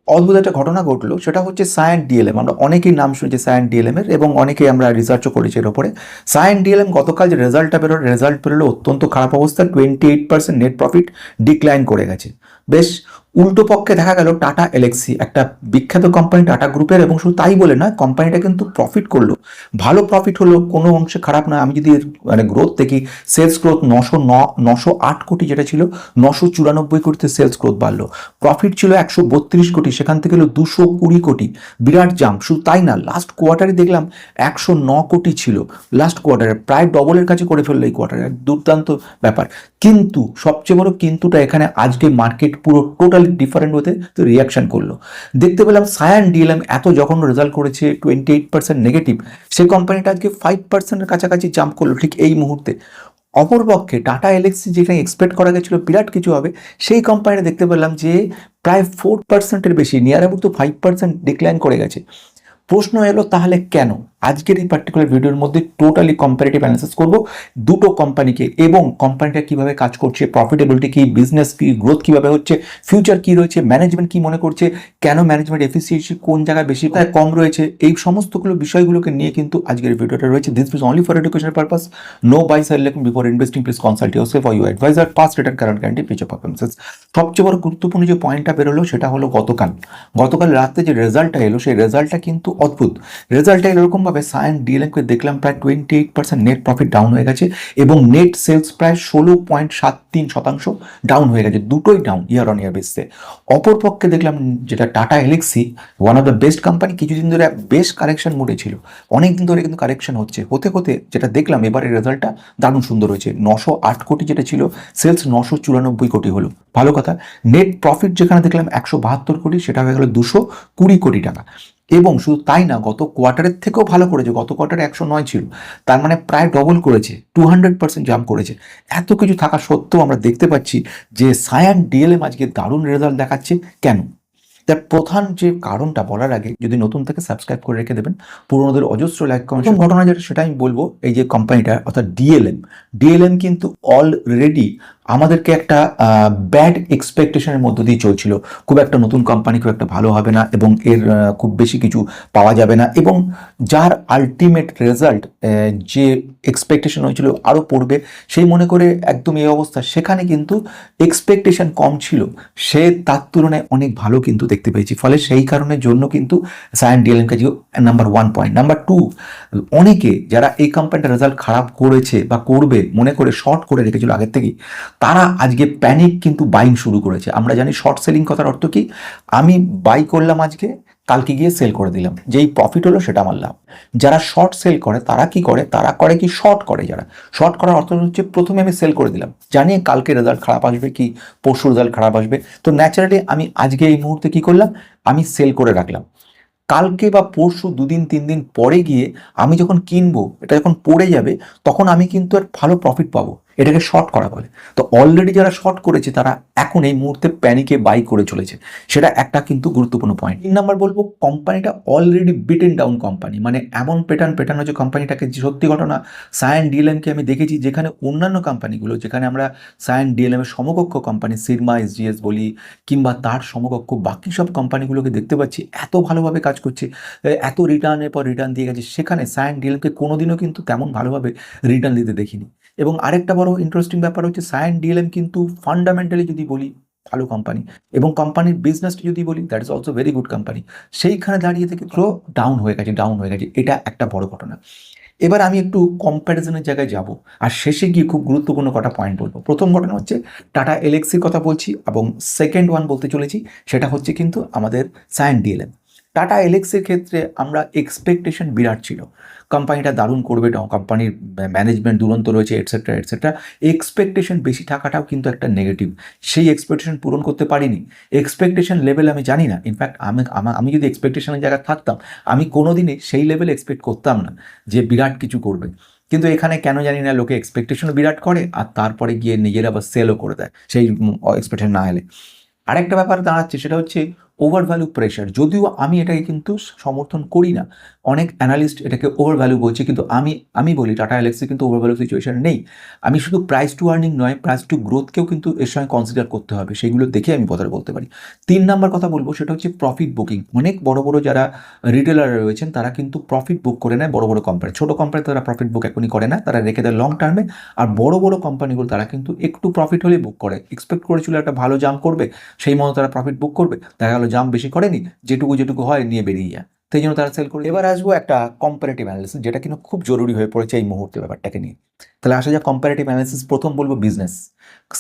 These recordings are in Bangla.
অদ্ভুত একটা ঘটনা ঘটলো, সেটা হচ্ছে সায়ান্ট ডিএলএম। আমরা অনেকেই নাম শুনেছি সায়ান্ট ডিএলএম এর, এবং অনেকেই আমরা রিসার্চও করেছি এর ওপরে। সায়ান্ট ডিএলএম গতকাল যে রেজাল্ট বেরোলো অত্যন্ত খারাপ অবস্থা, 28% নেট প্রফিট ডিক্লাইন করে গেছে। বেশ উল্টো পক্ষে দেখা গেল টাটা এলএক্সি, একটা বিখ্যাত কোম্পানি টাটা গ্রুপের, এবং শুধু তাই বলে নয়, কোম্পানিটা কিন্তু প্রফিট করলো, ভালো প্রফিট হলো, কোনো অংশে খারাপ নয়। আমি যদি এর মানে গ্রোথ দেখি, সেলস গ্রোথ 908 কোটি যেটা ছিল 994 কোটিতে সেলস গ্রোথ বাড়লো। প্রফিট ছিল 132 কোটি, সেখান থেকে হলো 220 কোটি, বিরাট জাম্প। শুধু তাই না, লাস্ট কোয়ার্টারে দেখলাম 109 কোটি ছিল লাস্ট কোয়ার্টারে, প্রায় ডবলের কাছে করে ফেললো এই কোয়ার্টারে, দুর্দান্ত ব্যাপার। কিন্তু সবচেয়ে বড় কিন্তুটা এখানে, আজকে মার্কেট পুরো টোটালি ডিফারেন্ট হতে তো রিয়াকশন করলো। দেখতে পেলাম সায়ান ডিএলএম এত জঘন্য রেজাল্ট করেছে, 28% নেগেটিভ, সেই কোম্পানিটা আজকে 5%-এর কাছাকাছি জাম্প করলো ঠিক এই মুহূর্তে। অপরপক্ষে টাটা এলএক্সি যেখানে এক্সপেক্ট করা গেছিল বিরাট কিছু হবে, সেই কোম্পানিটা দেখতে পেলাম যে প্রায় 4%-এর বেশি, নিয়ার অ্যাবাউট তো 5% ডিক্লাইন করে গেছে। প্রশ্ন এলো তাহলে কেন? আজকের এই পার্টিকুলার ভিডিওর মধ্যে টোটালি কম্পারেটিভ অ্যানালিসিস করব দুটো কোম্পানিকে, এবং কোম্পানিটা কিভাবে কাজ করছে, প্রফিটেবিলিটি কি, বিজনেস কি, গ্রোথ কিভাবে হচ্ছে, ফিউচার কি রয়েছে, ম্যানেজমেন্ট কি মনে করছে, কেন ম্যানেজমেন্ট এফিসিয়েন্সি কোন জায়গায় বেশি কোথায় কম রয়েছে, এই সমস্তগুলো বিষয়গুলোকে নিয়ে কিন্তু আজকের ভিডিওটা রয়েছে। This is only for educational purpose, no buy sell before investing please consult yourself or your advisor, past return current guarantee future performances. সবচেয়ে বড় গুরুত্বপূর্ণ যে পয়েন্টটা বেরোলো সেটা হলো গতকাল রাতে যে রেজাল্টটা এলো, সেই রেজাল্টটা কিন্তু অদ্ভুত। রেজাল্টটা এরকমভাবে সায়ান ডিএলএমকে দেখলাম প্রায় 28% নেট প্রফিট ডাউন হয়ে গেছে, এবং নেট সেলস প্রায় 16.73% ডাউন হয়ে গেছে, দুটোই ডাউন ইয়ার অন ইয়ার বেসিসে। অপরপক্ষে দেখলাম যেটা Tata Elxsi, one of the best company, কিছুদিন ধরে বেশ কারেকশন মোডে ছিল, অনেকদিন ধরে কিন্তু কারেকশন হতে হতে যেটা দেখলাম এবারের রেজাল্টটা দারুণ সুন্দর হয়েছে। 908 কোটি যেটা ছিল সেলস, 994 কোটি হলো, ভালো কথা। নেট প্রফিট যেখানে দেখলাম 172 কোটি, সেটা হয়ে গেল 220 কোটি টাকা। এবং শুধু তাই না, গত কোয়ার্টারের থেকেও ভালো করেছে, গত কোয়ার্টারে 109 ছিল, তার মানে প্রায় ডবল করেছে, 200% জাম্প করেছে। এত কিছু থাকা সত্ত্বেও আমরা দেখতে পাচ্ছি যে সায়ান ডিএলএম আজকে দারুণ রেজাল্ট দেখাচ্ছে। কেন? তার প্রধান যে কারণটা বলার আগে যদি নতুন থেকে সাবস্ক্রাইব করে রেখে দেবেন, পুরোনোদের অজস্র লাইক কমেন্ট। ঘটনা যেটা সেটা আমি বলবো, এই যে কোম্পানিটা অর্থাৎ ডিএলএম কিন্তু অলরেডি আমাদেরকে একটা ব্যাড এক্সপেকটেশনের মধ্য দিয়ে চলছিল, খুব একটা নতুন কোম্পানি, খুব একটা ভালো হবে না, এবং এর খুব বেশি কিছু পাওয়া যাবে না, এবং যার আলটিমেট রেজাল্ট যে এক্সপেকটেশন হয়েছিল আরও পড়বে, সেই মনে করে একদম এই অবস্থা। সেখানে কিন্তু এক্সপেকটেশন কম ছিল, সে তার তুলনায় অনেক ভালো কিন্তু দেখতে পেয়েছি। ফলে সেই কারণের জন্য কিন্তু সায়ান ডিএলএমকে নাম্বার 1 পয়েন্ট। নাম্বার 2, অনেকে যারা এই কোম্পানিটার রেজাল্ট খারাপ করেছে বা করবে মনে করে শর্ট করে রেখেছিল আগের থেকেই, তারা আজকে প্যানিক কিন্তু বাইং শুরু করেছে। আমরা জানি শর্ট সেলিং কথার অর্থ কি, আমি বাই করলাম আজকে, কালকে গিয়ে সেল করে দিলাম, যেই প্রফিট হলো সেটা আমার লাভ। যারা শর্ট সেল করে তারা কি করে, শর্ট করে। যারা শর্ট করার অর্থ হচ্ছে প্রথমে আমি সেল করে দিলাম, জানিয়ে কালকে রেজাল্ট খারাপ আসবে কি পরশু রেজাল্ট খারাপ আসবে, তো ন্যাচারালি আমি আজকে এই মুহূর্তে কি করলাম, আমি সেল করে রাখলাম। কালকে বা পরশু 2-3 দিন পরে গিয়ে আমি যখন কিনবো, এটা যখন পড়ে যাবে, তখন আমি কিন্তু আর ভালো প্রফিট পাবো, এটাকে শর্ট করা বলে। তো অলরেডি যারা শর্ট করেছে তারা এখন এই মুহূর্তে প্যানিকে বাই করে চলেছে, সেটা একটা কিন্তু গুরুত্বপূর্ণ পয়েন্ট। 3 নাম্বার বলবো, কোম্পানিটা অলরেডি বিটেন ডাউন কোম্পানি, মানে এমন প্যাটার্ন হচ্ছে কোম্পানিটাকে। সত্যি ঘটনা, সায়ান ডিএলএমকে আমি দেখেছি, যেখানে অন্যান্য কোম্পানিগুলো, যেখানে আমরা সায়ান ডিএলএম এর সমকক্ষ কোম্পানি সিরমা এসজিএস বলি, কিংবা তার সমকক্ষ বাকি সব কোম্পানিগুলোকে দেখতে পাচ্ছি এত ভালোভাবে কাজ করছে, এত রিটার্নের পর রিটার্ন দিয়ে গেছে, সেখানে সায়ান ডিএলএমকে কোনোদিনও কিন্তু তেমন ভালোভাবে রিটার্ন দিতে দেখিনি। এবং আরেকটা বড় ইন্টারেস্টিং ব্যাপার হচ্ছে, সায়ান ডিএলএম কিন্তু ফান্ডামেন্টালি যদি বলি ভালো কোম্পানি, এবং কোম্পানির বিজনেসটি যদি বলি that is also very good company, সেইখানে দাঁড়িয়ে থেকে ডাউন হয়ে গেছে, এটা একটা বড় ঘটনা। এবার আমি একটু কম্প্যারিজনের জায়গায় যাব, আর শেষে গিয়ে খুব গুরুত্বপূর্ণ কটা পয়েন্ট বলবো। প্রথম ঘটনা হচ্ছে টাটা এলএক্সির কথা বলছি, এবং সেকেন্ড ওয়ান বলতে চলেছি সেটা হচ্ছে কিন্তু আমাদের সায়ান ডিএলএম। টাটা এলএক্সির ক্ষেত্রে আমরা এক্সপেকটেশন বিরাট ছিল, কোম্পানিটা দারুণ করবে, কোম্পানির ম্যানেজমেন্ট দুরন্ত রয়েছে, এটসেট্রা এটসেট্রা। এক্সপেকটেশন বেশি থাকাটাও কিন্তু একটা নেগেটিভ, সেই এক্সপেকটেশন পূরণ করতে পারিনি। এক্সপেকটেশন লেভেল আমি জানি না, ইনফ্যাক্ট আমি যদি এক্সপেকটেশনের জায়গায় থাকতাম, আমি কোনোদিনই সেই লেভেল এক্সপেক্ট করতাম না যে বিরাট কিছু করবে। কিন্তু এখানে কেন জানি না, লোকে এক্সপেকটেশনও বিরাট করে, আর তারপরে গিয়ে নিজেরা আবার সেলও করে দেয় সেই এক্সপেকটেশন না এলে। আরেকটা ব্যাপার দাঁড়াচ্ছে, সেটা হচ্ছে ওভার ভ্যালু প্রেশার, যদিও আমি এটাকে কিন্তু সমর্থন করি না, অনেক অ্যানালিস্ট এটাকে ওভার ভ্যালু বলছে, কিন্তু আমি বলি টাটা এলএক্সি কিন্তু ওভার ভ্যালু সিচুয়েশন নেই। আমি শুধু প্রাইস টু আর্নিং নয়, প্রাইস টু গ্রোথকেও কিন্তু এর সঙ্গে কনসিডার করতে হবে, সেগুলো দেখে আমি কথাটা বলতে পারি। 3 নাম্বার কথা বলবো সেটা হচ্ছে প্রফিট বুকিং। অনেক বড় বড় যারা রিটেলার রয়েছেন তারা কিন্তু প্রফিট বুক করে নেয় বড় বড় কোম্পানি, ছোটো কোম্পানি তারা প্রফিট বুক এখনই করে না, তারা রেখে দেয় লং টার্মে। আর বড় বড় কোম্পানিগুলো তারা কিন্তু একটু প্রফিট হলেই বুক করে, এক্সপেক্ট করেছিল একটা ভালো জাম্প করবে, সেই মতো তারা প্রফিট বুক করবে, দেখা গেলো জাম্প বেশি করেনি, যেটুকু হয় নিয়ে বেরিয়ে যায়, সেই জন্য তারা সেল করে। এবার আসবো একটা কম্পারেটিভ অ্যানালিসিস, যেটা কিন্তু খুব জরুরি হয়ে পড়েছে এই মুহূর্তে ব্যাপারটাকে নিয়ে। তাহলে আসা যাক কম্পারেটিভ অ্যানালিসিস। প্রথম বলবো বিজনেস।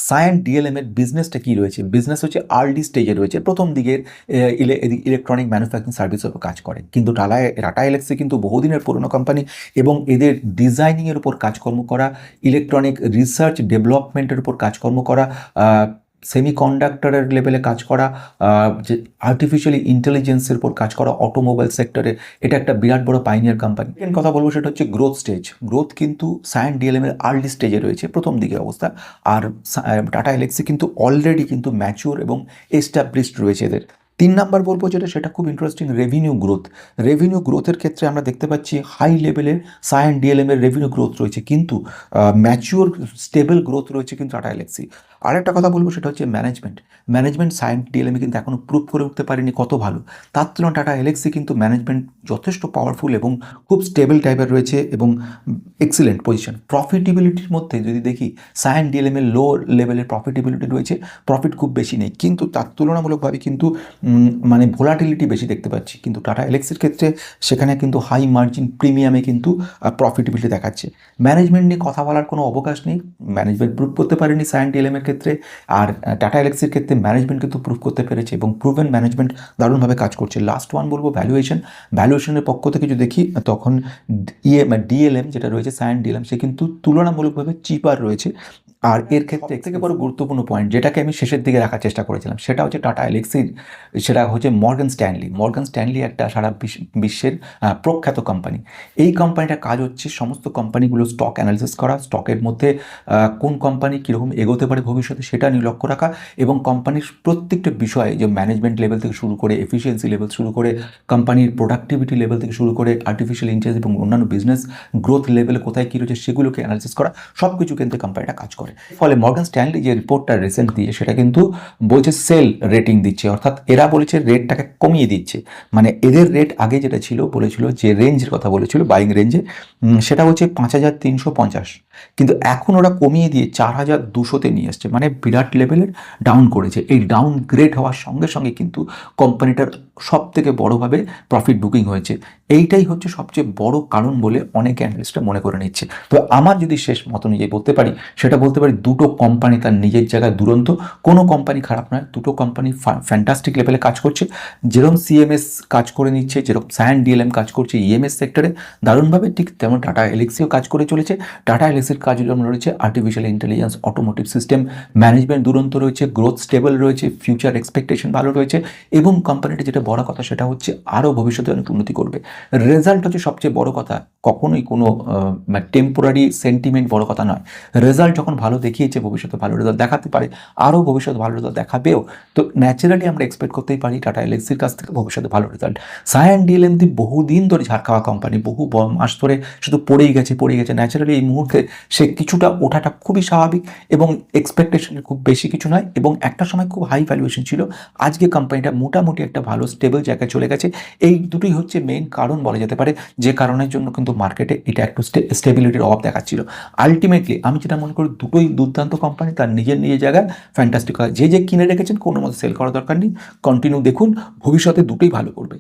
সায়েন্ট ডিএলএম এর বিজনেসটা কি রয়েছে? বিজনেস হচ্ছে আর্লি স্টেজে রয়েছে, প্রথম দিকের ইলেকট্রনিক ম্যানুফ্যাকচারিং সার্ভিসের উপর কাজ করে। কিন্তু টাটা এলএক্সি কিন্তু বহুদিনের পুরনো কোম্পানি, এবং এদের ডিজাইনিংয়ের উপর কাজকর্ম করা, ইলেকট্রনিক রিসার্চ ডেভেলপমেন্টের উপর কাজকর্ম করা, সেমিকন্ডাক্টরের লেভেলে কাজ করা, যে আর্টিফিশিয়াল ইন্টেলিজেন্সের উপর কাজ করা অটোমোবাইল সেক্টরে, এটা একটা বিরাট বড় পাইনিয়ার কোম্পানি। সেকেন্ড কথা বলবো সেটা হচ্ছে গ্রোথ স্টেজ। গ্রোথ কিন্তু সায়েন্ট ডিএলএম এর আর্লি স্টেজে রয়েছে, প্রথম দিকের অবস্থা। আর টাটা এলএক্সি কিন্তু অলরেডি কিন্তু ম্যাচিওর এবং এস্টাবলিশড রয়েছে এদের। 3 নাম্বার বলবো যেটা, সেটা খুব ইন্টারেস্টিং, রেভিনিউ গ্রোথ। রেভিনিউ গ্রোথের ক্ষেত্রে আমরা দেখতে পাচ্ছি হাই লেভেলের সায়েন্ট ডিএলএম এর রেভিনিউ গ্রোথ রয়েছে, কিন্তু ম্যাচিওর স্টেবল গ্রোথ রয়েছে কিন্তু টাটা এলএক্সি। আরেকটা কথা বলবো সেটা হচ্ছে ম্যানেজমেন্ট সায়েন্ট ডিএলএমে কিন্তু এখনও প্রুভ করে উঠতে পারেনি কত ভালো। তার তুলনায় টাটা এলএক্সি কিন্তু ম্যানেজমেন্ট যথেষ্ট পাওয়ারফুল এবং খুব স্টেবল টাইপের রয়েছে এবং এক্সিলেন্ট পজিশন। প্রফিটেবিলিটির মধ্যে যদি দেখি, সায়েন্ট ডিএলএমের লো লেভেলের প্রফিটেবিলিটি রয়েছে, প্রফিট খুব বেশি নেই, কিন্তু তার তুলনামূলকভাবে কিন্তু মানে ভোলাটিলিটি বেশি দেখতে পাচ্ছি। কিন্তু টাটা এলএক্সির ক্ষেত্রে সেখানে কিন্তু হাই মার্জিন প্রিমিয়ামে কিন্তু প্রফিটেবিলিটি দেখাচ্ছে। ম্যানেজমেন্ট নিয়ে কথা বলার কোনো অবকাশ নেই, ম্যানেজমেন্ট প্রুভ করতে পারেনি সায়েন্ট ডিএলএমের ক্ষেত্রে, আর টাটা এলএক্সির ক্ষেত্রে ম্যানেজমেন্ট কিন্তু প্রুভ করতে পেরেছে এবং প্রুভেন ম্যানেজমেন্ট দারুণভাবে কাজ করছে। লাস্ট ওয়ান বলবো ভ্যালুয়েশনের পক্ষ থেকে যদি দেখি, তখন ডিএলএম যেটা রয়েছে সায়েন্ট ডিএলএম, সে কিন্তু তুলনামূলকভাবে চিপার রয়েছে। আর এর ক্ষেত্রে থেকে বড় গুরুত্বপূর্ণ পয়েন্ট, যেটাকে আমি শেষের দিকে রাখার চেষ্টা করেছিলাম, সেটা হচ্ছে টাটা এলএক্সির, সেটা হচ্ছে মর্গান স্ট্যানলি একটা সারা বিশ্বের প্রখ্যাত কোম্পানি। এই কোম্পানিটার কাজ হচ্ছে সমস্ত কোম্পানিগুলো স্টক অ্যানালিসিস করা, স্টকের মধ্যে কোন কোম্পানি কীরকম এগোতে পারে ভবিষ্যতে সেটা নিয়ে লক্ষ্য রাখা, এবং কোম্পানির প্রত্যেকটা বিষয়ে, যে ম্যানেজমেন্ট লেভেল থেকে শুরু করে এফিসিয়েন্সি লেভেল শুরু করে কোম্পানির প্রোডাক্টিভিটি লেভেল থেকে শুরু করে আর্টিফিশিয়াল ইন্টেলিজেন্স এবং অন্যান্য বিজনেস গ্রোথ লেভেলে কোথায় কী রয়েছে সেগুলোকে অ্যানালিসিস করা, সব কিছু কিন্তু কোম্পানিটা কাজ করে। ফলে মর্গান স্ট্যানলি যে রিপোর্টটা রিসেন্ট দিয়ে, সেটা কিন্তু বলছে সেল রেটিং দিচ্ছে, অর্থাৎ এরা বলেছে রেটটাকে কমিয়ে দিচ্ছে। মানে এদের রেট আগে যেটা ছিল, বলেছিল যে রেঞ্জের কথা বলেছিল বাইং রেঞ্জে, সেটা হচ্ছে 5,350, কিন্তু এখন ওরা কমিয়ে দিয়ে 4,200-তে নিয়ে আসছে, মানে বিরাট লেভেলের ডাউন করেছে। এই ডাউন গ্রেড হওয়ার সঙ্গে সঙ্গে কিন্তু কোম্পানিটার সব থেকে বড়োভাবে প্রফিট বুকিং হয়েছে। এইটাই হচ্ছে সবচেয়ে বড় কারণ বলে অনেক অ্যানালিস্টরা মনে করে নিচ্ছে। তো আমার যদি শেষ মত অনুযায়ী বলতে পারি, সেটা বলতে পারি দুটো কোম্পানি তার নিজের জায়গায় দুরন্ত, কোনো কোম্পানি খারাপ নয়, দুটো কোম্পানি ফ্যান্টাস্টিক লেভেলে কাজ করছে। যেরকম সিএমএস কাজ করে নিচ্ছে, যেরকম সায়েন্ট ডিএলএম কাজ করছে ইএমএস সেক্টরে দারুণভাবে, ঠিক তেমন টাটা এলএক্সিও কাজ করে চলেছে। টাটা এলএক্সির কাজ যেমন রয়েছে artificial intelligence, automotive system, management দুরন্ত রয়েছে, গ্রোথ স্টেবল রয়েছে, ফিউচার এক্সপেকটেশন ভালো রয়েছে, এবং কোম্পানিটি যেটা বড় কথা সেটা হচ্ছে আরও ভবিষ্যতে অনেক উন্নতি করবে। রেজাল্ট হচ্ছে সবচেয়ে বড় কথা, কখনোই কোনো টেম্পোরারি সেন্টিমেন্ট বড় কথা নয়। রেজাল্ট যখন ভালো দেখিয়েছে, ভবিষ্যতে ভালো রেজাল্ট দেখাতে পারে, আরও ভবিষ্যতে ভালো রেজাল্ট দেখাবেও, তো ন্যাচারালি আমরা এক্সপেক্ট করতেই পারি টাটা এলএক্সির কাছ থেকে ভবিষ্যতে ভালো রেজাল্ট। সায়েন্ট ডিএলএম বহুদিন ধরে ঝাড় খাওয়া কোম্পানি, বহু মাস ধরে শুধু পড়েই গেছে। ন্যাচারালি এই মুহূর্তে সে কিছুটা ওঠাটা খুবই স্বাভাবিক, এবং এক্সপেকটেশনের খুব বেশি কিছু নয়, এবং একটা সময় খুব হাই ভ্যালুয়েশন ছিল, আজকে কোম্পানিটা মোটামুটি একটা ভালো স্টেবল জায়গায় চলে গেছে। এই দুটোই হচ্ছে মেইন কারণ বলা যেতে পারে, যে কারণের জন্য কিন্তু মার্কেটে এটা একটু স্টেবিলিটির অভাব দেখাচ্ছিল। আলটিমেটলি আমি যেটা মনে করি, দুটোই দুর্দান্ত কোম্পানি, তার নিজের জায়গায় ফ্যান্টাস্টিক হয়। যে কিনে রেখেছেন কোনো মতে সেল করার দরকার নেই, কন্টিনিউ দেখুন, ভবিষ্যতে দুটোই ভালো করবে।